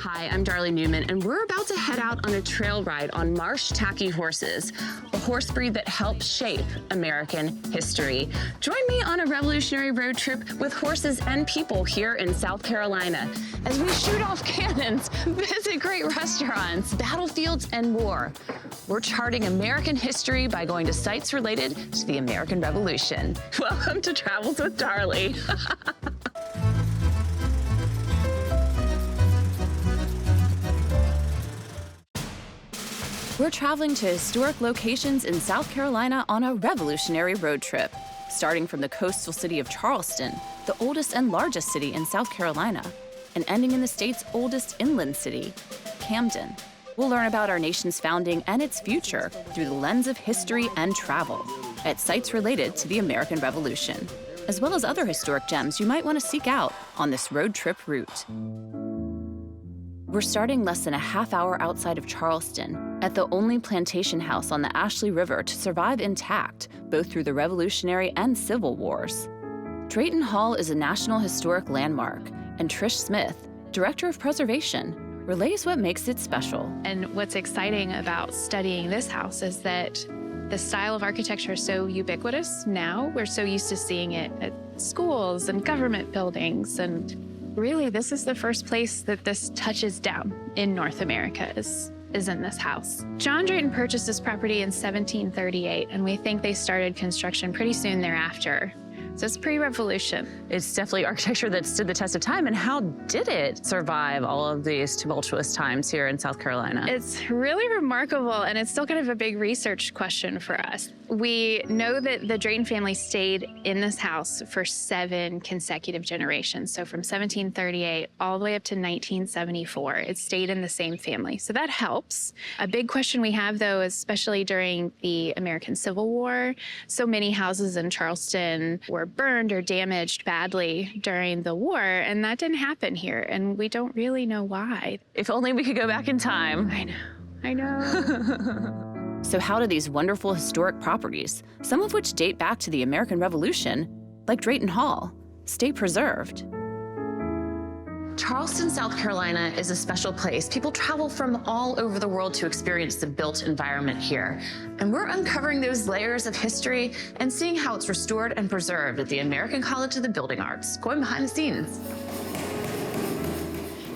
Hi, I'm Darley Newman, and we're about to head out on a trail ride on Marsh Tacky horses, a horse breed that helped shape American history. Join me on a revolutionary road trip with horses and people here in South Carolina as we shoot off cannons, visit great restaurants, battlefields, and more. We're charting American history by going to sites related to the American Revolution. Welcome to Travels with Darley. We're traveling to historic locations in South Carolina on a revolutionary road trip, starting from the coastal city of Charleston, the oldest and largest city in South Carolina, and ending in the state's oldest inland city, Camden. We'll learn about our nation's founding and its future through the lens of history and travel at sites related to the American Revolution, as well as other historic gems you might want to seek out on this road trip route. We're starting less than a half hour outside of Charleston at the only plantation house on the Ashley River to survive intact, both through the Revolutionary and Civil Wars. Drayton Hall is a National Historic Landmark, and Trish Smith, Director of Preservation, relays what makes it special. And what's exciting about studying this house is that the style of architecture is so ubiquitous now. We're so used to seeing it at schools and government buildings, and really, this is the first place that this touches down in North America is in this house. John Drayton purchased this property in 1738, and we think they started construction pretty soon thereafter. So it's pre-revolution. It's definitely architecture that stood the test of time. And how did it survive all of these tumultuous times here in South Carolina? It's really remarkable, and it's still kind of a big research question for us. We know that the Drayton family stayed in this house for 7 consecutive generations. So from 1738 all the way up to 1974, it stayed in the same family. So that helps. A big question we have, though, especially during the American Civil War, so many houses in Charleston were burned or damaged badly during the war, and that didn't happen here, and we don't really know why. If only we could go back in time. I know. So how do these wonderful historic properties, some of which date back to the American Revolution, like Drayton Hall, stay preserved? Charleston, South Carolina is a special place. People travel from all over the world to experience the built environment here. And we're uncovering those layers of history and seeing how it's restored and preserved at the American College of the Building Arts, going behind the scenes.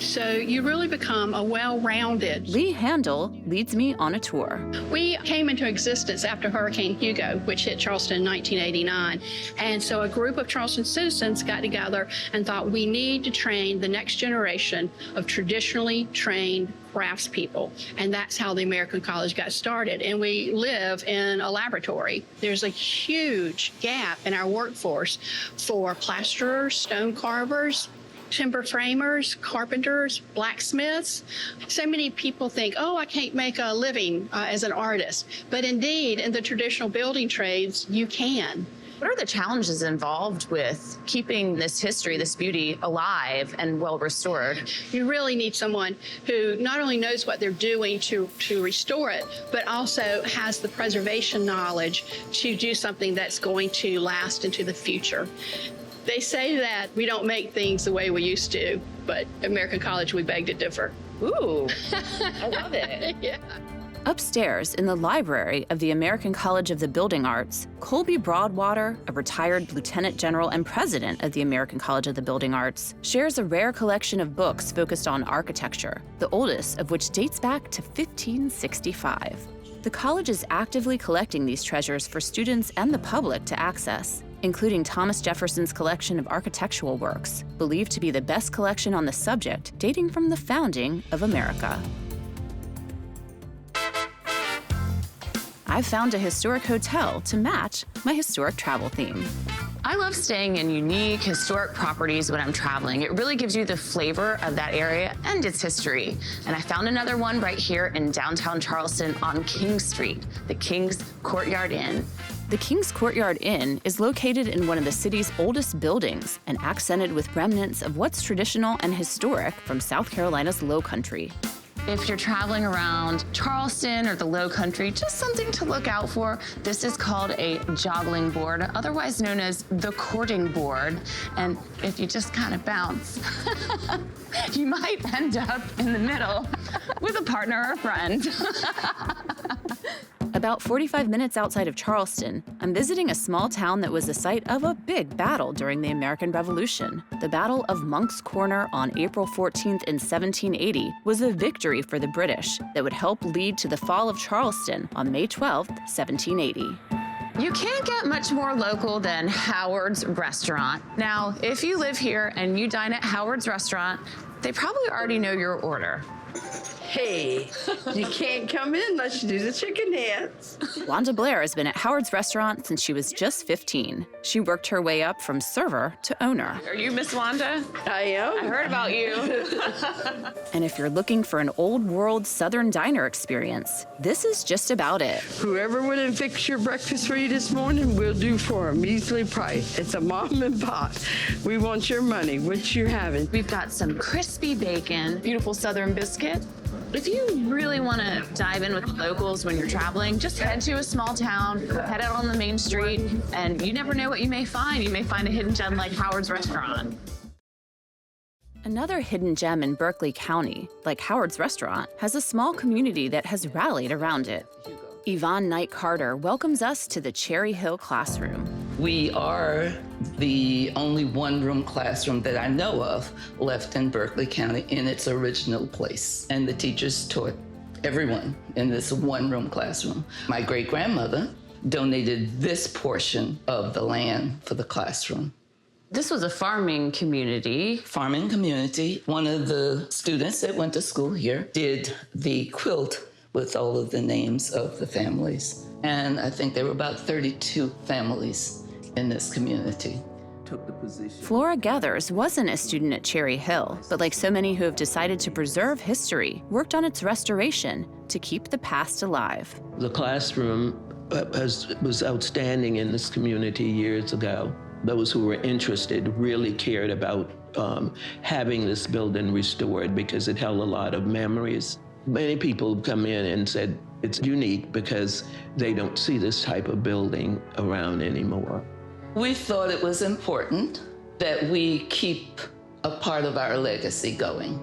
So you really become a well-rounded. Lee Handel leads me on a tour. We came into existence after Hurricane Hugo, which hit Charleston in 1989. And so a group of Charleston citizens got together and thought we need to train the next generation of traditionally trained craftspeople. And that's how the American College got started. And we live in a laboratory. There's a huge gap in our workforce for plasterers, stone carvers, timber framers, carpenters, blacksmiths. So many people think, oh, I can't make a living as an artist. But indeed, in the traditional building trades, you can. What are the challenges involved with keeping this history, this beauty alive and well restored? You really need someone who not only knows what they're doing to restore it, but also has the preservation knowledge to do something that's going to last into the future. They say that we don't make things the way we used to, but American College, we beg to differ. Ooh, I love it. Yeah. Upstairs in the library of the American College of the Building Arts, Colby Broadwater, a retired lieutenant general and president of the American College of the Building Arts, shares a rare collection of books focused on architecture, the oldest of which dates back to 1565. The college is actively collecting these treasures for students and the public to access, including Thomas Jefferson's collection of architectural works, believed to be the best collection on the subject dating from the founding of America. I've found a historic hotel to match my historic travel theme. I love staying in unique historic properties when I'm traveling. It really gives you the flavor of that area and its history. And I found another one right here in downtown Charleston on King Street, the King's Courtyard Inn. The King's Courtyard Inn is located in one of the city's oldest buildings and accented with remnants of what's traditional and historic from South Carolina's Lowcountry. If you're traveling around Charleston or the Low Country, just something to look out for. This is called a joggling board, otherwise known as the courting board. And if you just kind of bounce, you might end up in the middle with a partner or a friend. About 45 minutes outside of Charleston, I'm visiting a small town that was the site of a big battle during the American Revolution. The Battle of Monk's Corner on April 14th in 1780 was a victory for the British that would help lead to the fall of Charleston on May 12th, 1780. You can't get much more local than Howard's Restaurant. Now, if you live here and you dine at Howard's Restaurant, they probably already know your order. Hey, you can't come in unless you do the chicken dance. Wanda Blair has been at Howard's Restaurant since she was just 15. She worked her way up from server to owner. Are you Miss Wanda? I am. I heard about you. And if you're looking for an old world Southern diner experience, this is just about it. Whoever went and fixed your breakfast for you this morning will do for a measly price. It's a mom and pop. We want your money. What you having? We've got some crispy bacon, beautiful Southern biscuit. If you really want to dive in with locals when you're traveling, just head to a small town, head out on the main street, and you never know what you may find. You may find a hidden gem like Howard's Restaurant. Another hidden gem in Berkeley County, like Howard's Restaurant, has a small community that has rallied around it. Yvonne Knight Carter welcomes us to the Cherry Hill classroom. We are the only one-room classroom that I know of left in Berkeley County in its original place. And the teachers taught everyone in this one-room classroom. My great-grandmother donated this portion of the land for the classroom. This was a farming community. Farming community. One of the students that went to school here did the quilt with all of the names of the families. And I think there were about 32 families in this community. Flora Gathers wasn't a student at Cherry Hill, but like so many who have decided to preserve history, worked on its restoration to keep the past alive. The classroom was outstanding in this community years ago. Those who were interested really cared about having this building restored because it held a lot of memories. Many people come in and said it's unique because they don't see this type of building around anymore. We thought it was important that we keep a part of our legacy going.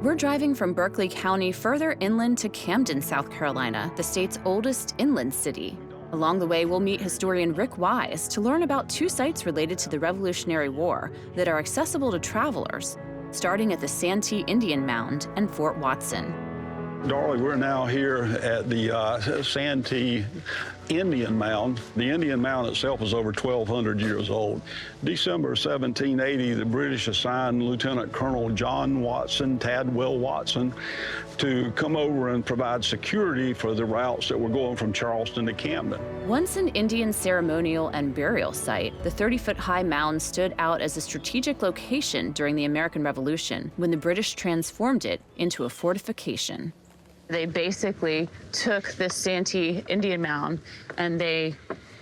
We're driving from Berkeley County further inland to Camden, South Carolina, the state's oldest inland city. Along the way, we'll meet historian Rick Wise to learn about two sites related to the Revolutionary War that are accessible to travelers, starting at the Santee Indian Mound and Fort Watson. Darley, we're now here at the Santee Indian Mound. The Indian Mound itself is over 1,200 years old. December 1780, the British assigned Lieutenant Colonel John Watson, Tadwell Watson, to come over and provide security for the routes that were going from Charleston to Camden. Once an Indian ceremonial and burial site, the 30-foot-high mound stood out as a strategic location during the American Revolution when the British transformed it into a fortification. They basically took this Santee Indian Mound and they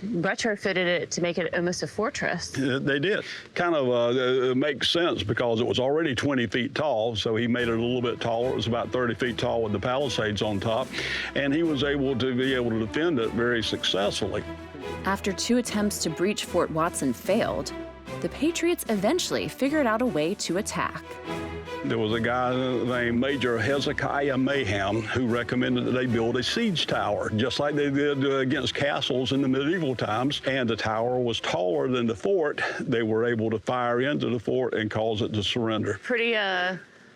retrofitted it to make it almost a fortress. They did. Kind of it makes sense because it was already 20 feet tall, so he made it a little bit taller. It was about 30 feet tall with the palisades on top, and he was able to defend it very successfully. After two attempts to breach Fort Watson failed, the Patriots eventually figured out a way to attack. There was a guy named Major Hezekiah Mayhem who recommended that they build a siege tower, just like they did against castles in the medieval times. And the tower was taller than the fort. They were able to fire into the fort and cause it to surrender. Pretty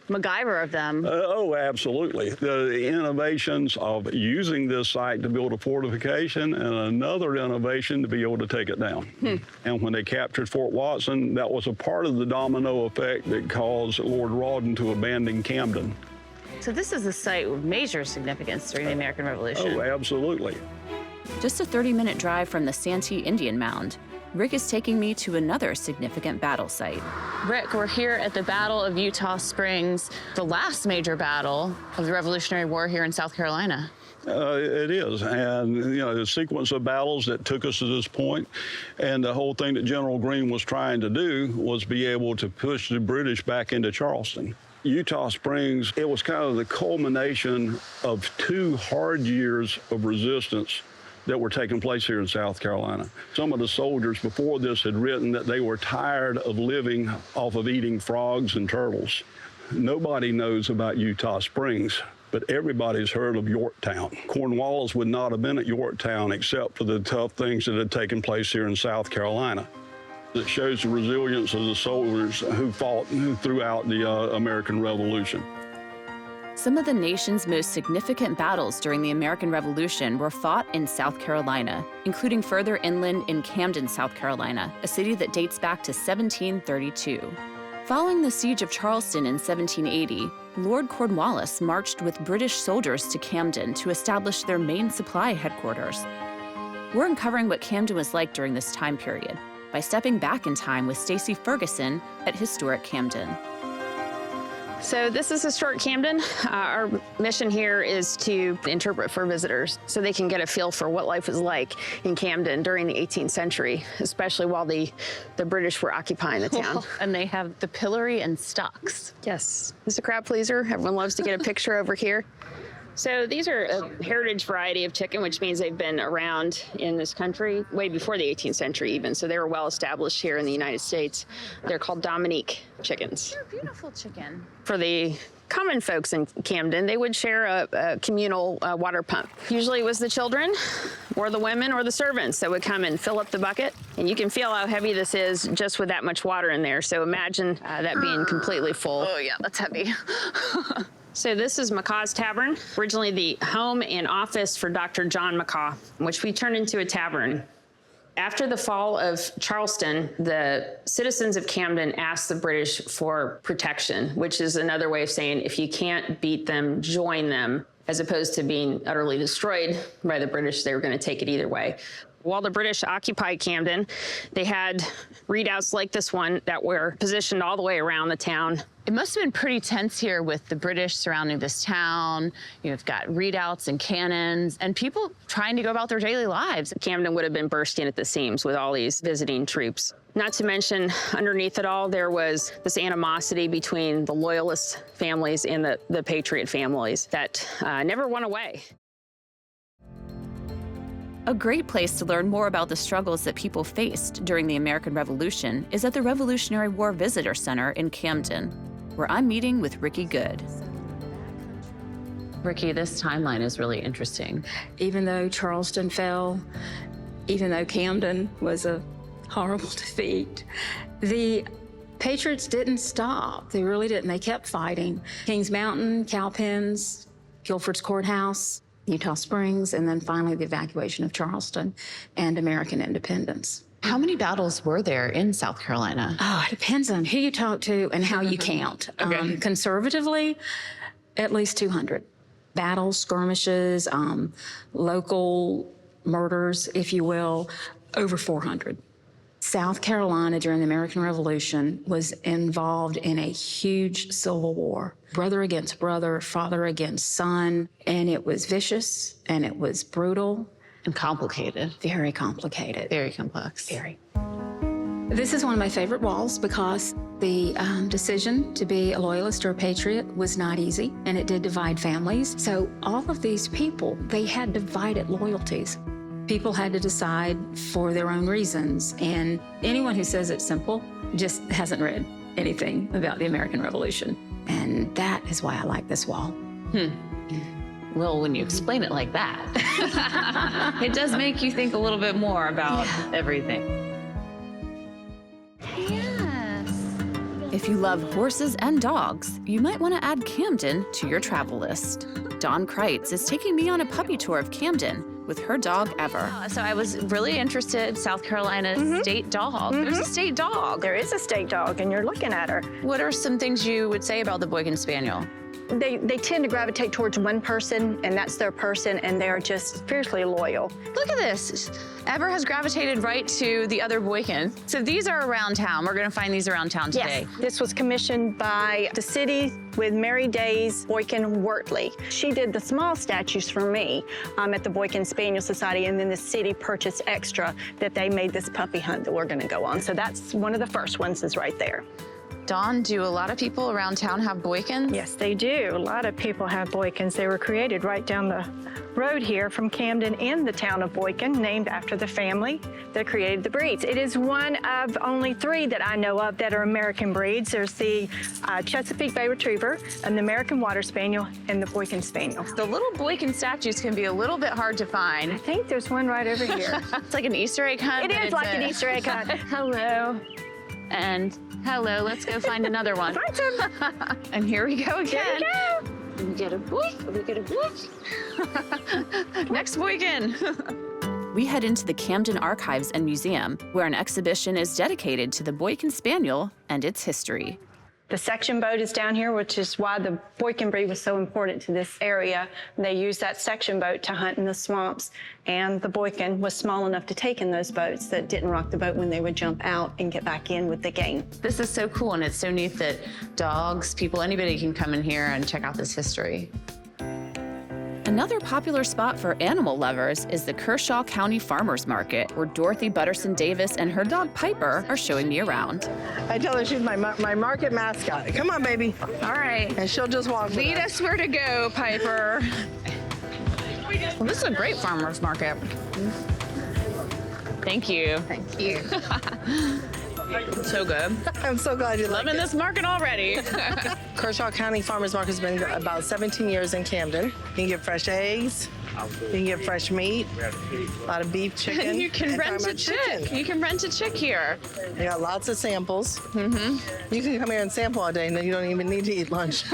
MacGyver of them. Oh, absolutely. The innovations of using this site to build a fortification and another innovation to be able to take it down. And when they captured Fort Watson, that was a part of the domino effect that caused Lord Rawdon to abandon Camden. So this is a site with major significance during the American Revolution. Oh, absolutely. Just a 30-minute drive from the Santee Indian Mound, Rick is taking me to another significant battle site. Rick, we're here at the Battle of Eutaw Springs, the last major battle of the Revolutionary War here in South Carolina. It is, and the sequence of battles that took us to this point, and the whole thing that General Greene was trying to do was be able to push the British back into Charleston. Utah Springs, it was kind of the culmination of 2 hard years of resistance that were taking place here in South Carolina. Some of the soldiers before this had written that they were tired of living off of eating frogs and turtles. Nobody knows about Utah Springs, but everybody's heard of Yorktown. Cornwallis would not have been at Yorktown except for the tough things that had taken place here in South Carolina. It shows the resilience of the soldiers who fought throughout the American Revolution. Some of the nation's most significant battles during the American Revolution were fought in South Carolina, including further inland in Camden, South Carolina, a city that dates back to 1732. Following the siege of Charleston in 1780, Lord Cornwallis marched with British soldiers to Camden to establish their main supply headquarters. We're uncovering what Camden was like during this time period by stepping back in time with Stacey Ferguson at Historic Camden. So this is Historic Camden. Our mission here is to interpret for visitors so they can get a feel for what life was like in Camden during the 18th century, especially while the British were occupying the town. And they have the pillory and stocks. Yes, it's a crowd pleaser. Everyone loves to get a picture over here. So these are a heritage variety of chicken, which means they've been around in this country way before the 18th century even. So they were well established here in the United States. They're called Dominique chickens. They're a beautiful chicken. For the common folks in Camden, they would share a communal water pump. Usually it was the children or the women or the servants that would come and fill up the bucket. And you can feel how heavy this is just with that much water in there. So imagine that being completely full. Oh yeah, that's heavy. So this is Macaw's Tavern, originally the home and office for Dr. John Macaw, which we turned into a tavern. After the fall of Charleston, the citizens of Camden asked the British for protection, which is another way of saying if you can't beat them, join them, as opposed to being utterly destroyed by the British. They were going to take it either way. While the British occupied Camden, they had redoubts like this one that were positioned all the way around the town. It must have been pretty tense here with the British surrounding this town. You've got redoubts and cannons and people trying to go about their daily lives. Camden would have been bursting at the seams with all these visiting troops. Not to mention, underneath it all, there was this animosity between the Loyalist families and the Patriot families that never went away. A great place to learn more about the struggles that people faced during the American Revolution is at the Revolutionary War Visitor Center in Camden, where I'm meeting with Ricky Good. Ricky, this timeline is really interesting. Even though Charleston fell, even though Camden was a horrible defeat, the Patriots didn't stop. They really didn't. They kept fighting. Kings Mountain, Cowpens, Guilford's Courthouse, Utah Springs, and then finally the evacuation of Charleston and American independence. How many battles were there in South Carolina? Oh, it depends on who you talk to and how you count. Okay. Conservatively, at least 200. Battles, skirmishes, local murders, if you will, over 400. South Carolina during the American Revolution was involved in a huge civil war. Brother against brother, father against son, and it was vicious and it was brutal. And complicated. Very complicated. Very complex. Very. This is one of my favorite walls because the decision to be a loyalist or a patriot was not easy, and it did divide families. So all of these people, they had divided loyalties. People had to decide for their own reasons, and anyone who says it's simple just hasn't read anything about the American Revolution. And that is why I like this wall. Well, when you explain it like that, it does make you think a little bit more about everything. Yes. If you love horses and dogs, you might want to add Camden to your travel list. Dawn Kreitz is taking me on a puppy tour of Camden with her dog, Ever. So I was really interested, South Carolina's state dog. There's a state dog. There is a state dog, and you're looking at her. What are some things you would say about the Boykin Spaniel? They tend to gravitate towards one person, and that's their person, and they are just fiercely loyal. Look at this. Ever has gravitated right to the other Boykin. So these are around town. We're going to find these around town today. Yes, this was commissioned by the city with Mary Days Boykin Wortley. She did the small statues for me at the Boykin Spaniel Society, and then the city purchased extra that they made this puppy hunt that we're going to go on. So that's one of the first ones is right there. Dawn, do a lot of people around town have Boykins? Yes, they do. A lot of people have Boykins. They were created right down the road here from Camden in the town of Boykin, named after the family that created the breeds. It is one of only 3 that I know of that are American breeds. There's the Chesapeake Bay Retriever, an American Water Spaniel, and the Boykin Spaniel. The little Boykin statues can be a little bit hard to find. I think there's one right over here. It's like an Easter egg hunt. It is like an Easter egg hunt. Hello. And hello, let's go find another one. And here we go again. Here we go. We get a Boykin. We get a Boykin. Next Boykin. We head into the Camden Archives and Museum, where an exhibition is dedicated to the Boykin Spaniel and its history. The section boat is down here, which is why the Boykin breed was so important to this area. They used that section boat to hunt in the swamps, and the Boykin was small enough to take in those boats that didn't rock the boat when they would jump out and get back in with the game. This is so cool, and it's so neat that dogs, people, anybody can come in here and check out this history. Another popular spot for animal lovers is the Kershaw County Farmers Market, where Dorothy Butterson Davis and her dog Piper are showing me around. I tell her she's my market mascot. Come on, baby. All right. And she'll just walk. Lead us where to go, Piper. Well, this is a great farmers market. Thank you. Thank you. So good. I'm so glad you like it. Loving this market already. Kershaw County Farmers Market has been about 17 years in Camden. You can get fresh eggs. You can get fresh meat. A lot of beef, chicken. You can rent a chick. You can rent a chick here. They got lots of samples. Mm-hmm. You can come here and sample all day, and then you don't even need to eat lunch.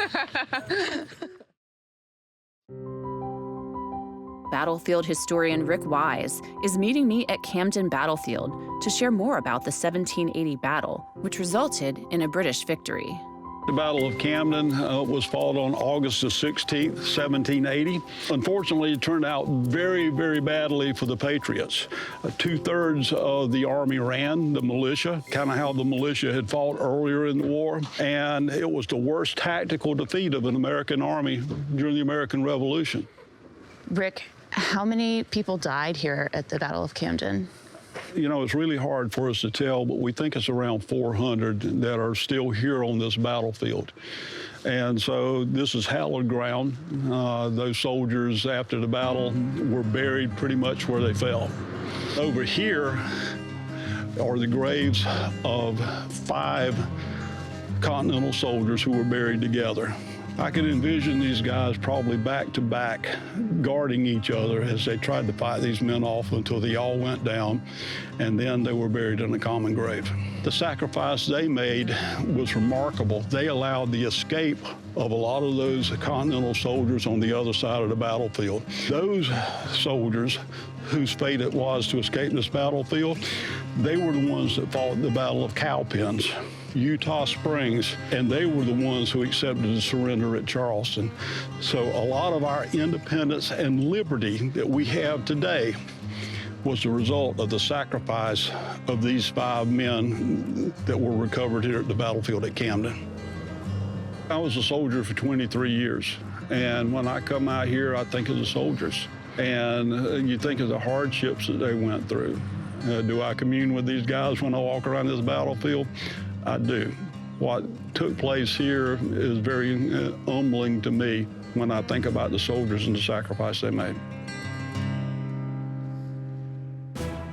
Battlefield historian Rick Wise is meeting me at Camden Battlefield to share more about the 1780 battle, which resulted in a British victory. The Battle of Camden was fought on August the 16th, 1780. Unfortunately, it turned out very, very badly for the Patriots. 2/3 of the army ran, the militia, kind of how the militia had fought earlier in the war. And it was the worst tactical defeat of an American army during the American Revolution. Rick, how many people died here at the Battle of Camden? You know, it's really hard for us to tell, but we think it's around 400 that are still here on this battlefield. And so this is hallowed ground. Those soldiers after the battle were buried pretty much where they fell. Over here are the graves of 5 Continental soldiers who were buried together. I can envision these guys probably back to back guarding each other as they tried to fight these men off until they all went down, and then they were buried in a common grave. The sacrifice they made was remarkable. They allowed the escape of a lot of those Continental soldiers on the other side of the battlefield. Those soldiers whose fate it was to escape this battlefield, they were the ones that fought the Battle of Cowpens, Utah Springs, and they were the ones who accepted the surrender at Charleston. So a lot of our independence and liberty that we have today was the result of the sacrifice of these 5 men that were recovered here at the battlefield at Camden. I was a soldier for 23 years, and when I come out here, I think of the soldiers, and you think of the hardships that they went through. Do I commune with these guys when I walk around this battlefield? I do. What took place here is very humbling to me when I think about the soldiers and the sacrifice they made.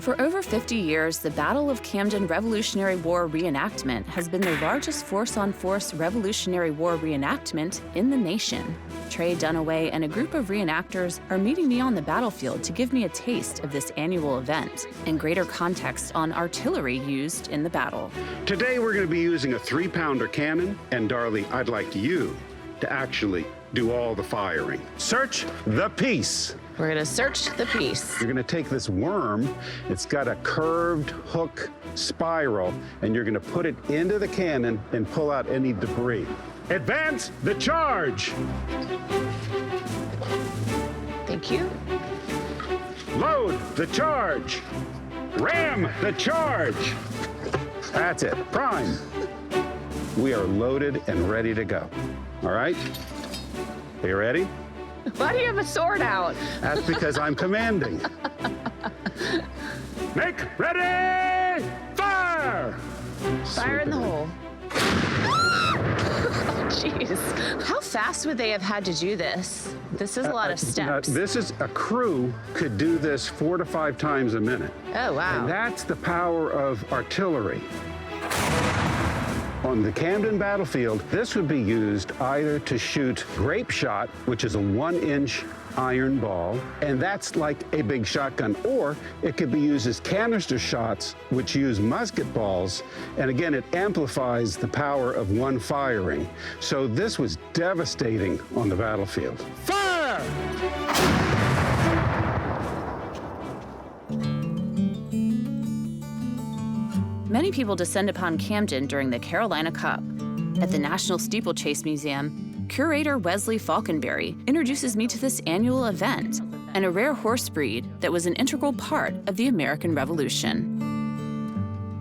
For over 50 years, the Battle of Camden Revolutionary War reenactment has been the largest force-on-force Revolutionary War reenactment in the nation. Trey Dunaway and a group of reenactors are meeting me on the battlefield to give me a taste of this annual event and greater context on artillery used in the battle. Today we're going to be using a 3-pounder cannon, and Darley, I'd like you to actually do all the firing. Search the piece. We're gonna search the piece. You're gonna take this worm, it's got a curved hook spiral, and you're gonna put it into the cannon and pull out any debris. Advance the charge! Thank you. Load the charge! Ram the charge! That's it, prime. We are loaded and ready to go. All right? Are you ready? Why do you have a sword out? That's because I'm commanding. Make ready, fire! Fire in the hole. Jeez. How fast would they have had to do this? This is a lot of steps. A crew could do this 4 to 5 times a minute. Oh, wow. And that's the power of artillery. On the Camden battlefield, this would be used either to shoot grape shot, which is a 1-inch iron ball, and that's like a big shotgun, or it could be used as canister shots, which use musket balls, and again, it amplifies the power of one firing. So this was devastating on the battlefield. Fire! Many people descend upon Camden during the Carolina Cup. At the National Steeplechase Museum, curator Wesley Falconberry introduces me to this annual event and a rare horse breed that was an integral part of the American Revolution.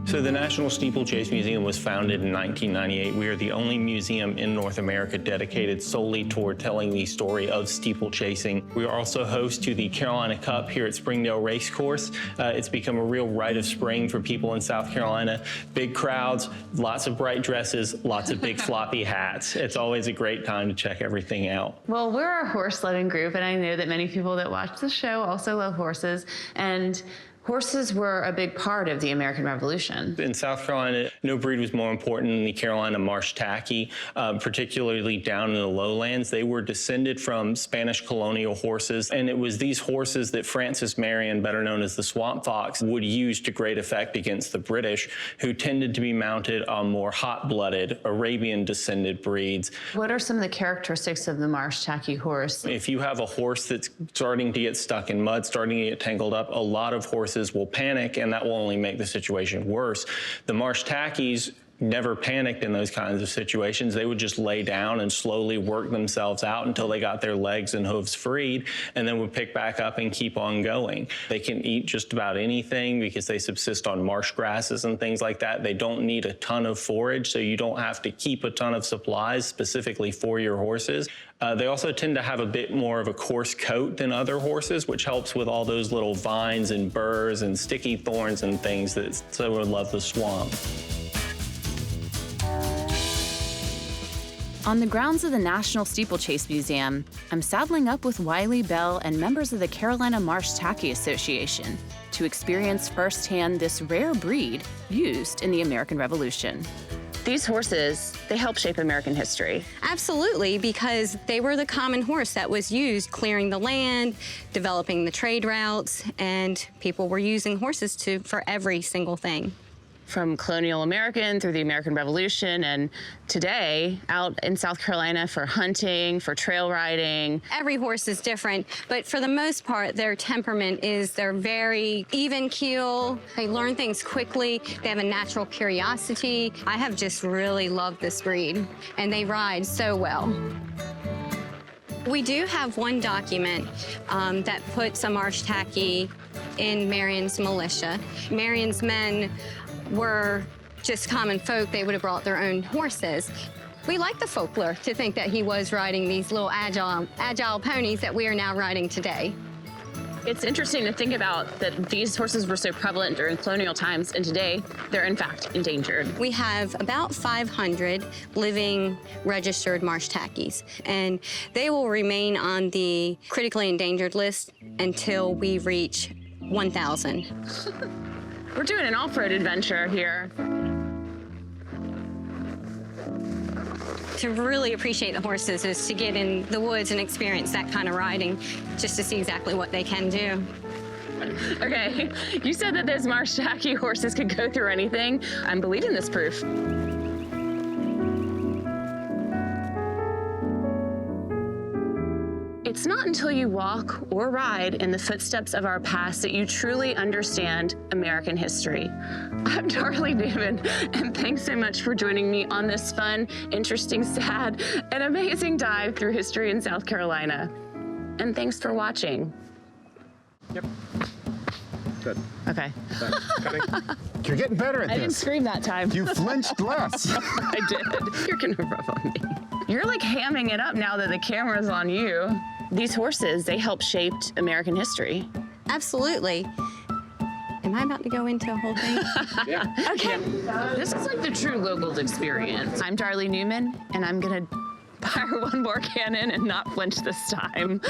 So the National Steeplechase Museum was founded in 1998. We are the only museum in North America dedicated solely toward telling the story of steeplechasing. We are also host to the Carolina Cup here at Springdale Racecourse. It's become a real rite of spring for people in South Carolina. Big crowds, lots of bright dresses, lots of big floppy hats. It's always a great time to check everything out. Well, we're a horse-loving group, and I know that many people that watch the show also love horses. And horses were a big part of the American Revolution. In South Carolina, no breed was more important than the Carolina Marsh Tacky, particularly down in the lowlands. They were descended from Spanish colonial horses, and it was these horses that Francis Marion, better known as the Swamp Fox, would use to great effect against the British, who tended to be mounted on more hot-blooded, Arabian-descended breeds. What are some of the characteristics of the Marsh Tacky horse? If you have a horse that's starting to get stuck in mud, starting to get tangled up, a lot of horses will panic, and that will only make the situation worse. The Marsh Tackies never panicked in those kinds of situations. They would just lay down and slowly work themselves out until they got their legs and hooves freed, and then would pick back up and keep on going. They can eat just about anything because they subsist on marsh grasses and things like that. They don't need a ton of forage, so you don't have to keep a ton of supplies specifically for your horses. They also tend to have a bit more of a coarse coat than other horses, which helps with all those little vines and burrs and sticky thorns and things that so would love the swamp. On the grounds of the National Steeplechase Museum, I'm saddling up with Wiley Bell and members of the Carolina Marsh Tacky Association to experience firsthand this rare breed used in the American Revolution. These horses, they help shape American history. Absolutely, because they were the common horse that was used clearing the land, developing the trade routes, and people were using horses for every single thing. From colonial American through the American Revolution, and today out in South Carolina for hunting, for trail riding. Every horse is different, but for the most part, their temperament is they're very even keel. They learn things quickly. They have a natural curiosity. I have just really loved this breed, and they ride so well. We do have one document that puts a Marsh Tacky in Marion's militia. Marion's men were just common folk. They would have brought their own horses. We like the folklore to think that he was riding these little agile ponies that we are now riding today. It's interesting to think about that these horses were so prevalent during colonial times, and today they're in fact endangered. We have about 500 living registered Marsh Tackies, and they will remain on the critically endangered list until we reach 1,000. We're doing an off-road adventure here. To really appreciate the horses is to get in the woods and experience that kind of riding, just to see exactly what they can do. Okay, you said that those Marsh Tacky horses could go through anything. I'm believing this proof. It's not until you walk or ride in the footsteps of our past that you truly understand American history. I'm Darley Newman, and thanks so much for joining me on this fun, interesting, sad, and amazing dive through history in South Carolina. And thanks for watching. Yep. Good. Okay. You're getting better at this. I didn't scream that time. You flinched less. I did. You're gonna rub on me. You're like hamming it up now that the camera's on you. These horses, they helped shape American history. Absolutely. Am I about to go into a whole thing? Okay. This is like the true locals experience. I'm Darley Newman, and I'm gonna fire one more cannon and not flinch this time.